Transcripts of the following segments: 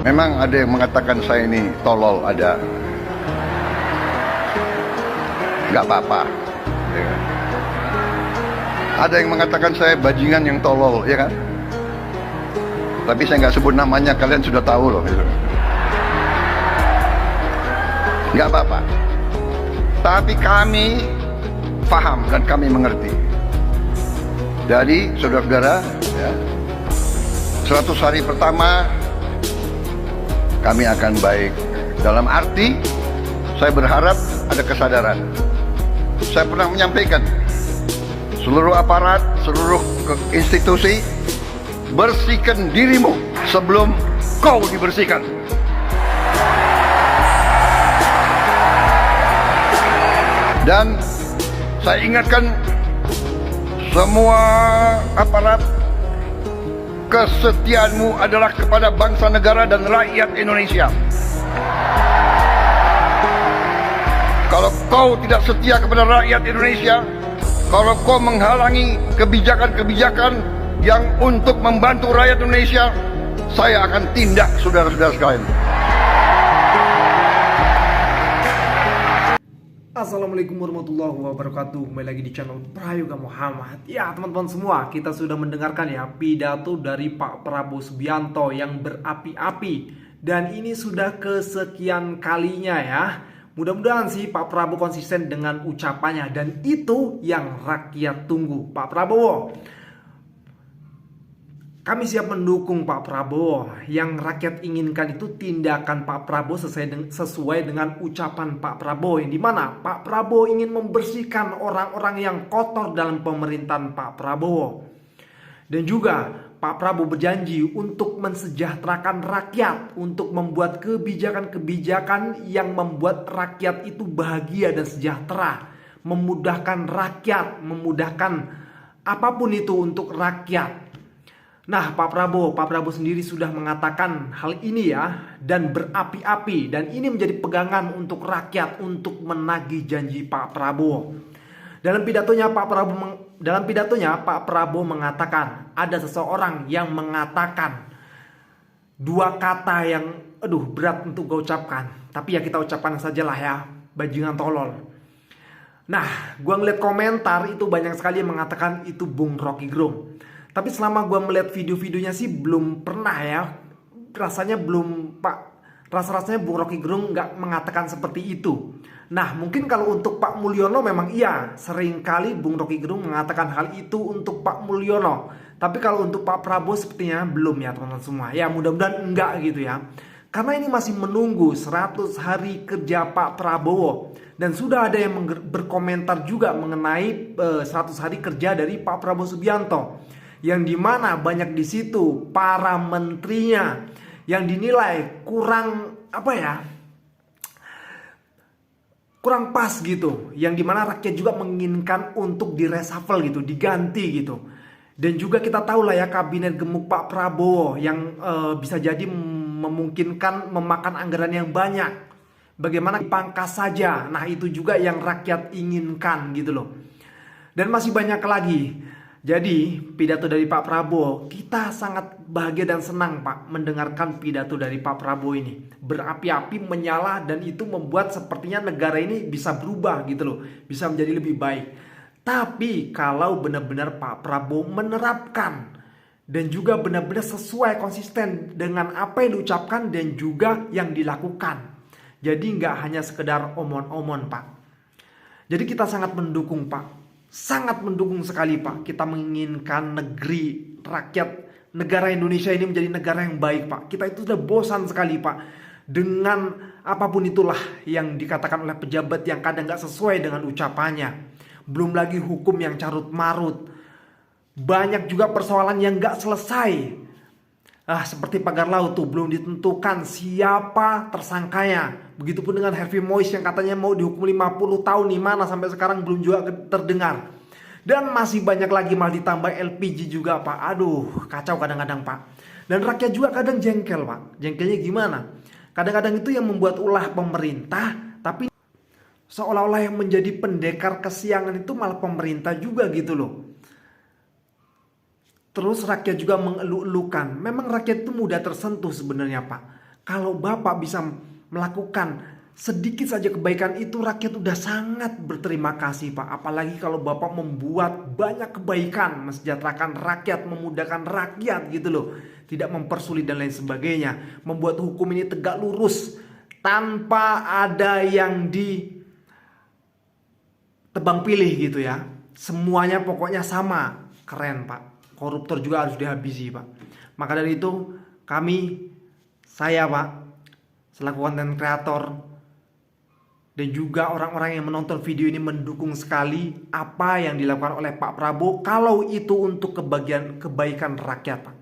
Memang ada yang mengatakan saya ini tolol, ada. Nggak apa-apa. Ya kan? Ada yang mengatakan saya bajingan yang tolol, ya kan? Tapi saya nggak sebut namanya, kalian sudah tahu loh. Gitu. Nggak apa-apa. Tapi kami paham dan kami mengerti. Jadi saudara-saudara, ya, 100 hari pertama kami akan baik. Dalam arti saya berharap ada kesadaran. Saya pernah menyampaikan, seluruh aparat, seluruh institusi, bersihkan dirimu sebelum kau dibersihkan. Dan saya ingatkan semua aparat, kesetiaanmu adalah kepada bangsa negara dan rakyat Indonesia. Kalau kau tidak setia kepada rakyat Indonesia, kalau kau menghalangi kebijakan-kebijakan yang untuk membantu rakyat Indonesia, saya akan tindak saudara-saudara sekalian. Assalamualaikum warahmatullahi wabarakatuh. Kembali lagi di channel Prayoga Muhammad. Ya teman-teman semua, kita sudah mendengarkan ya pidato dari Pak Prabowo Subianto yang berapi-api. Dan ini sudah kesekian kalinya ya. Mudah-mudahan sih Pak Prabowo konsisten dengan ucapannya. Dan itu yang rakyat tunggu. Pak Prabowo, kami siap mendukung Pak Prabowo. Yang rakyat inginkan itu tindakan Pak Prabowo sesuai dengan ucapan Pak Prabowo, yang dimana Pak Prabowo ingin membersihkan orang-orang yang kotor dalam pemerintahan Pak Prabowo. Dan juga Pak Prabowo berjanji untuk mensejahterakan rakyat, untuk membuat kebijakan-kebijakan yang membuat rakyat itu bahagia dan sejahtera, memudahkan rakyat, memudahkan apapun itu untuk rakyat. Nah, Pak Prabowo sendiri sudah mengatakan hal ini ya, dan berapi-api, dan ini menjadi pegangan untuk rakyat untuk menagih janji Pak Prabowo. Dalam pidatonya Pak Prabowo mengatakan ada seseorang yang mengatakan dua kata yang berat untuk gue ucapkan, tapi ya kita ucapkan sajalah ya, bajingan tolol. Nah, gue ngeliat komentar itu banyak sekali yang mengatakan itu Bung Rocky Gerung. Tapi selama gue melihat video-videonya sih belum pernah ya. Rasanya Bung Rocky Gerung nggak mengatakan seperti itu. Nah, mungkin kalau untuk Pak Mulyono memang iya, seringkali Bung Rocky Gerung mengatakan hal itu untuk Pak Mulyono. Tapi kalau untuk Pak Prabowo sepertinya belum ya teman-teman semua. Ya mudah-mudahan enggak gitu ya. Karena ini masih menunggu 100 hari kerja Pak Prabowo. Dan sudah ada yang berkomentar juga mengenai 100 hari kerja dari Pak Prabowo Subianto. Yang dimana banyak di situ para menterinya yang dinilai kurang kurang pas gitu, yang dimana rakyat juga menginginkan untuk direshuffle gitu, diganti gitu. Dan juga kita tahu lah ya, kabinet gemuk Pak Prabowo yang bisa jadi memungkinkan memakan anggaran yang banyak. Bagaimana dipangkas saja, nah itu juga yang rakyat inginkan gitu loh. Dan masih banyak lagi. Jadi pidato dari Pak Prabowo, kita sangat bahagia dan senang Pak mendengarkan pidato dari Pak Prabowo ini. Berapi-api, menyala, dan itu membuat sepertinya negara ini bisa berubah gitu loh. Bisa menjadi lebih baik. Tapi kalau benar-benar Pak Prabowo menerapkan dan juga benar-benar sesuai konsisten dengan apa yang diucapkan dan juga yang dilakukan. Jadi nggak hanya sekedar omon-omon Pak. Jadi kita sangat mendukung Pak. Sangat mendukung sekali Pak. Kita menginginkan negara Indonesia ini menjadi negara yang baik Pak. Kita itu sudah bosan sekali Pak dengan apapun itulah yang dikatakan oleh pejabat yang kadang gak sesuai dengan ucapannya. Belum lagi hukum yang carut marut. Banyak juga persoalan yang gak selesai. Seperti pagar laut tuh belum ditentukan siapa tersangkanya. Begitupun dengan Harvey Moise yang katanya mau dihukum 50 tahun, nih mana sampai sekarang belum juga terdengar. Dan masih banyak lagi, malah ditambah LPG juga Pak. Aduh, kacau kadang-kadang Pak. Dan rakyat juga kadang jengkel Pak. Jengkelnya gimana? Kadang-kadang itu yang membuat ulah pemerintah, tapi seolah-olah yang menjadi pendekar kesiangan itu malah pemerintah juga gitu loh. Terus rakyat juga mengeluh-elukan. Memang rakyat itu mudah tersentuh sebenarnya Pak. Kalau Bapak bisa melakukan sedikit saja kebaikan itu, rakyat udah sangat berterima kasih Pak. Apalagi kalau Bapak membuat banyak kebaikan, mensejahterakan rakyat, memudahkan rakyat gitu loh. Tidak mempersulit dan lain sebagainya. Membuat hukum ini tegak lurus tanpa ada yang ditebang pilih gitu ya. Semuanya pokoknya sama. Keren Pak. Koruptor juga harus dihabisi Pak. Maka dari itu saya Pak, selaku konten kreator dan juga orang-orang yang menonton video ini mendukung sekali apa yang dilakukan oleh Pak Prabowo. Kalau itu untuk kebaikan rakyat Pak,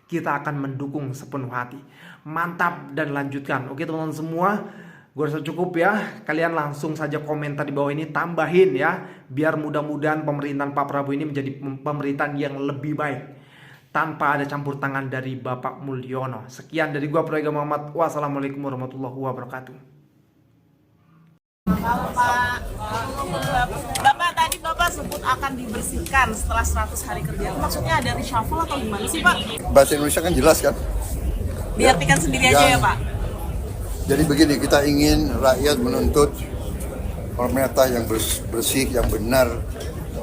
kita akan mendukung sepenuh hati. Mantap dan lanjutkan. Oke teman-teman semua, gue rasa cukup ya. Kalian langsung saja komentar di bawah ini, tambahin ya, biar mudah-mudahan pemerintahan Pak Prabowo ini menjadi pemerintahan yang lebih baik tanpa ada campur tangan dari Bapak Mulyono. Sekian dari gua, Proega Muhammad. Wassalamualaikum warahmatullahi wabarakatuh. Halo Pak, Bapak tadi Bapak sebut akan dibersihkan setelah 100 hari kerja. Itu maksudnya ada reshuffle atau gimana sih Pak? Bahasa Indonesia kan jelas kan? Diartikan sendiri aja ya Pak? Jadi begini, kita ingin rakyat menuntut pemerintah yang bersih, yang benar,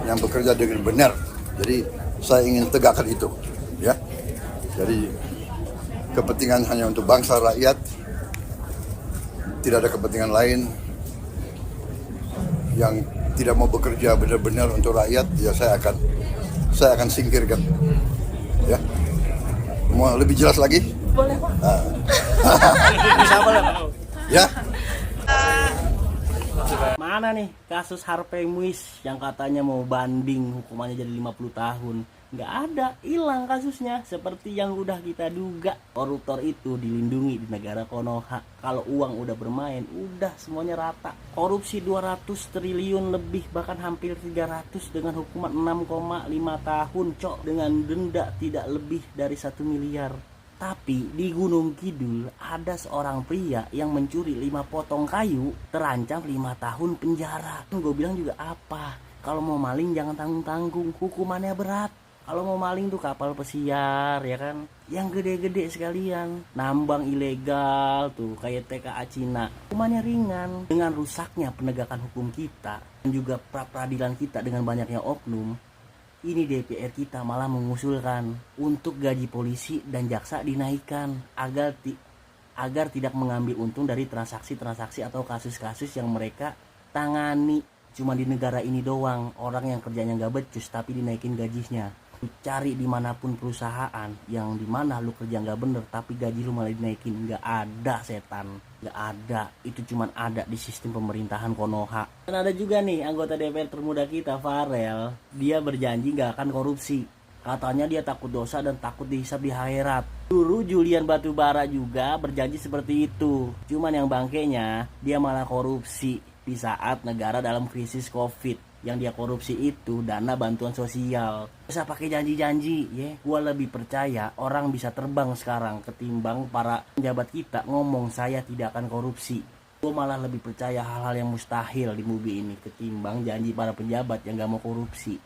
yang bekerja dengan benar. Jadi saya ingin tegakkan itu, ya. Jadi kepentingan hanya untuk bangsa rakyat, tidak ada kepentingan lain. Yang tidak mau bekerja benar-benar untuk rakyat, ya saya akan singkirkan, ya. Mau lebih jelas lagi? Boleh Pak. Ya. Mana nih kasus Harvey Muiz yang katanya mau banding hukumannya jadi 50 tahun? Nggak ada, hilang kasusnya. Seperti yang udah kita duga, koruptor itu dilindungi di negara Konoha. Kalau uang udah bermain, udah semuanya rata. Korupsi 200 triliun lebih, bahkan hampir 300 dengan hukuman 6,5 tahun, cok, dengan denda tidak lebih dari 1 miliar. Tapi di Gunung Kidul ada seorang pria yang mencuri 5 potong kayu, terancam 5 tahun penjara. Gue bilang juga apa? Kalau mau maling jangan tanggung-tanggung, hukumannya berat. Kalau mau maling tuh kapal pesiar ya kan, yang gede-gede sekalian. Nambang ilegal tuh kayak TKA Cina, hukumannya ringan. Dengan rusaknya penegakan hukum kita dan juga pra-peradilan kita dengan banyaknya oknum, ini DPR kita malah mengusulkan untuk gaji polisi dan jaksa dinaikkan agar tidak mengambil untung dari transaksi-transaksi atau kasus-kasus yang mereka tangani. Cuma di negara ini doang orang yang kerjanya nggak becus tapi dinaikin gajinya. Cari dimanapun perusahaan yang dimana lu kerja nggak bener tapi gaji lu malah dinaikin, nggak ada setan, nggak ada. Itu cuman ada di sistem pemerintahan Konoha. Dan ada juga nih anggota DPR termuda kita, Farel. Dia berjanji nggak akan korupsi. Katanya dia takut dosa dan takut dihisab di akhirat. Dulu Julian Batubara juga berjanji seperti itu. Cuman yang bangkainya dia malah korupsi di saat negara dalam krisis COVID. Yang dia korupsi itu dana bantuan sosial. Bisa pakai janji-janji ya. Gua lebih percaya orang bisa terbang sekarang ketimbang para pejabat kita ngomong saya tidak akan korupsi. Gua malah lebih percaya hal-hal yang mustahil di movie ini ketimbang janji para pejabat yang gak mau korupsi.